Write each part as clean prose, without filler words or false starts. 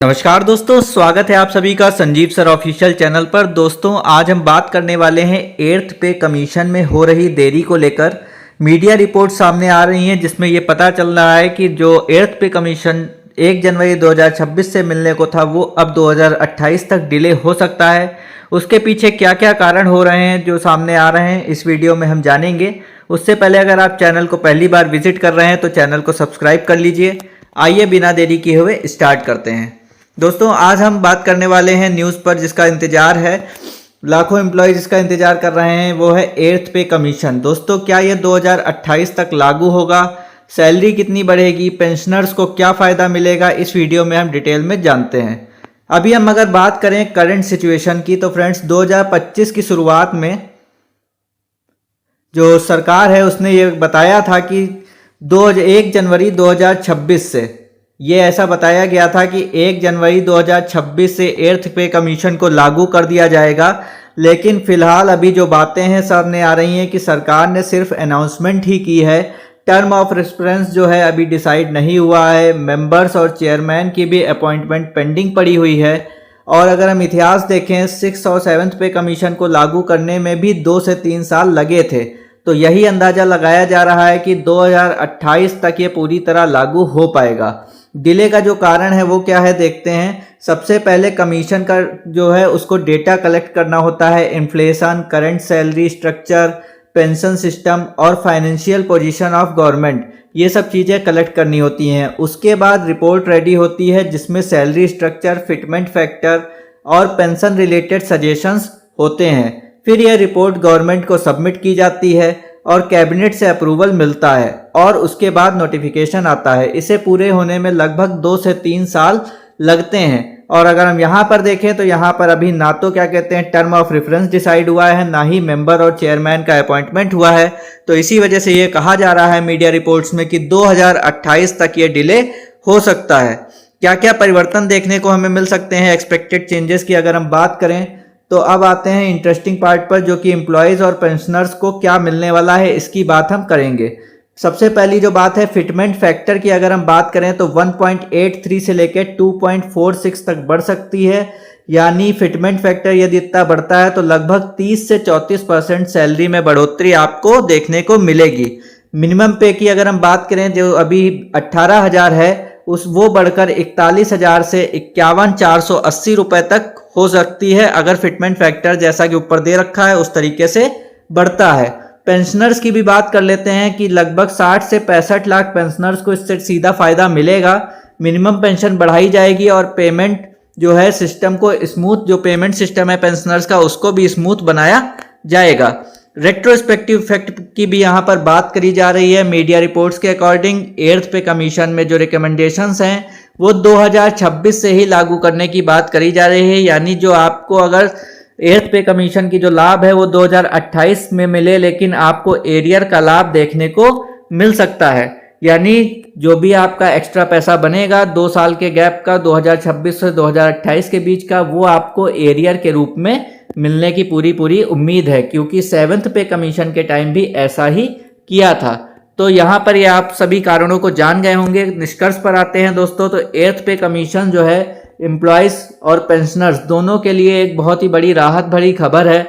नमस्कार दोस्तों, स्वागत है आप सभी का संजीव सर ऑफिशियल चैनल पर। दोस्तों आज हम बात करने वाले हैं 8th पे कमीशन में हो रही देरी को लेकर। मीडिया रिपोर्ट सामने आ रही हैं जिसमें ये पता चल रहा है कि जो 8th पे कमीशन 1 जनवरी 2026 से मिलने को था वो अब 2028 तक डिले हो सकता है। उसके पीछे क्या क्या कारण हो रहे हैं जो सामने आ रहे हैं इस वीडियो में हम जानेंगे। उससे पहले अगर आप चैनल को पहली बार विजिट कर रहे हैं तो चैनल को सब्सक्राइब कर लीजिए। आइए बिना देरी किए हुए स्टार्ट करते हैं। दोस्तों आज हम बात करने वाले हैं न्यूज़ पर जिसका इंतजार है, लाखों एम्प्लॉय जिसका इंतजार कर रहे हैं, वो है 8th पे कमीशन। दोस्तों क्या ये 2028 तक लागू होगा? सैलरी कितनी बढ़ेगी? पेंशनर्स को क्या फ़ायदा मिलेगा? इस वीडियो में हम डिटेल में जानते हैं। अभी हम अगर बात करें करंट सिचुएशन की तो फ्रेंड्स 2025 की शुरुआत में जो सरकार है उसने ये बताया था कि 1 जनवरी 2026 से ये ऐसा बताया गया था कि 1 जनवरी 2026 से 8th पे कमीशन को लागू कर दिया जाएगा। लेकिन फिलहाल अभी जो बातें हैं सामने आ रही हैं कि सरकार ने सिर्फ अनाउंसमेंट ही की है। टर्म ऑफ रेफरेंस जो है अभी डिसाइड नहीं हुआ है। मेंबर्स और चेयरमैन की भी अपॉइंटमेंट पेंडिंग पड़ी हुई है। और अगर हम इतिहास देखें 6th और 7th पे कमीशन को लागू करने में भी 2 से 3 साल लगे थे। तो यही अंदाज़ा लगाया जा रहा है कि 2028 तक ये पूरी तरह लागू हो पाएगा। डिले का जो कारण है वो क्या है देखते हैं। सबसे पहले कमीशन का जो है उसको डेटा कलेक्ट करना होता है। Inflation, current salary structure, pension system और फाइनेंशियल पोजीशन ऑफ गवर्नमेंट, ये सब चीज़ें कलेक्ट करनी होती हैं। उसके बाद रिपोर्ट रेडी होती है जिसमें सैलरी स्ट्रक्चर, फिटमेंट फैक्टर और पेंशन रिलेटेड सजेशंस होते हैं। फिर यह रिपोर्ट गवर्नमेंट को सबमिट की जाती है और कैबिनेट से अप्रूवल मिलता है और उसके बाद नोटिफिकेशन आता है। इसे पूरे होने में लगभग 2 से 3 साल लगते हैं। और अगर हम यहाँ पर देखें तो यहाँ पर अभी ना तो क्या कहते हैं टर्म ऑफ रेफरेंस डिसाइड हुआ है, ना ही मेंबर और चेयरमैन का अपॉइंटमेंट हुआ है। तो इसी वजह से ये कहा जा रहा है मीडिया रिपोर्ट्स में कि 2028 तक ये डिले हो सकता है। क्या क्या परिवर्तन देखने को हमें मिल सकते हैं एक्सपेक्टेड चेंजेस की अगर हम बात करें तो अब आते हैं इंटरेस्टिंग पार्ट पर, जो कि एम्प्लॉयज़ और पेंशनर्स को क्या मिलने वाला है इसकी बात हम करेंगे। सबसे पहली जो बात है फिटमेंट फैक्टर की अगर हम बात करें तो 1.83 से लेकर 2.46 तक बढ़ सकती है। यानी फिटमेंट फैक्टर यदि इतना बढ़ता है तो लगभग 30 से 34% सैलरी में बढ़ोतरी आपको देखने को मिलेगी। मिनिमम पे की अगर हम बात करें जो अभी 18,000 है वो बढ़कर 41,000 से 51,480 रुपए तक हो सकती है अगर फिटमेंट फैक्टर जैसा कि ऊपर दे रखा है उस तरीके से बढ़ता है। पेंशनर्स की भी बात कर लेते हैं कि लगभग 60 से 65 लाख पेंशनर्स को इससे सीधा फायदा मिलेगा। मिनिमम पेंशन बढ़ाई जाएगी और पेमेंट जो है सिस्टम को स्मूथ, जो पेमेंट सिस्टम है पेंशनर्स का उसको भी स्मूथ बनाया जाएगा। रेट्रोस्पेक्टिव इफेक्ट की भी यहाँ पर बात करी जा रही है। मीडिया रिपोर्ट्स के अकॉर्डिंग 8th पे कमीशन में जो रिकमेंडेशंस हैं वो 2026 से ही लागू करने की बात करी जा रही है। यानी जो आपको अगर 8th पे कमीशन की जो लाभ है वो 2028 में मिले, लेकिन आपको एरियर का लाभ देखने को मिल सकता है। यानी जो भी आपका एक्स्ट्रा पैसा बनेगा 2 साल के गैप का 2026 से 2028 के बीच का, वो आपको एरियर के रूप में मिलने की पूरी उम्मीद है, क्योंकि 7th पे कमीशन के टाइम भी ऐसा ही किया था। तो यहाँ पर ये आप सभी कारणों को जान गए होंगे। निष्कर्ष पर आते हैं दोस्तों, तो 8th पे कमीशन जो है एम्प्लॉयज़ और पेंशनर्स दोनों के लिए एक बहुत ही बड़ी राहत भरी खबर है।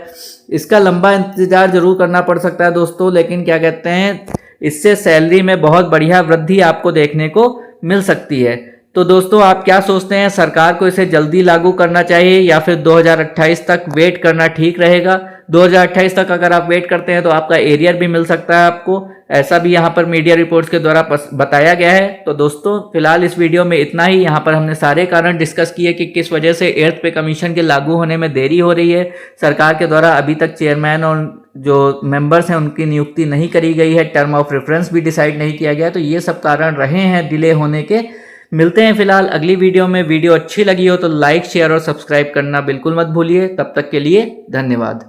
इसका लंबा इंतजार जरूर करना पड़ सकता है दोस्तों, लेकिन क्या कहते हैं इससे सैलरी में बहुत बढ़िया वृद्धि आपको देखने को मिल सकती है। तो दोस्तों आप क्या सोचते हैं, सरकार को इसे जल्दी लागू करना चाहिए या फिर 2028 तक वेट करना ठीक रहेगा? 2028 तक अगर आप वेट करते हैं तो आपका एरियर भी मिल सकता है आपको, ऐसा भी यहाँ पर मीडिया रिपोर्ट्स के द्वारा बताया गया है। तो दोस्तों फिलहाल इस वीडियो में इतना ही। यहाँ पर हमने सारे कारण डिस्कस किए कि किस वजह से 8th पे कमीशन के लागू होने में देरी हो रही है। सरकार के द्वारा अभी तक चेयरमैन और जो मेंबर्स हैं उनकी नियुक्ति नहीं करी गई है, टर्म ऑफ रेफरेंस भी डिसाइड नहीं किया गया। तो ये सब कारण रहे हैं डिले होने के। मिलते हैं फिलहाल अगली वीडियो में। वीडियो अच्छी लगी हो तो लाइक, शेयर और सब्सक्राइब करना बिल्कुल मत भूलिए। तब तक के लिए धन्यवाद।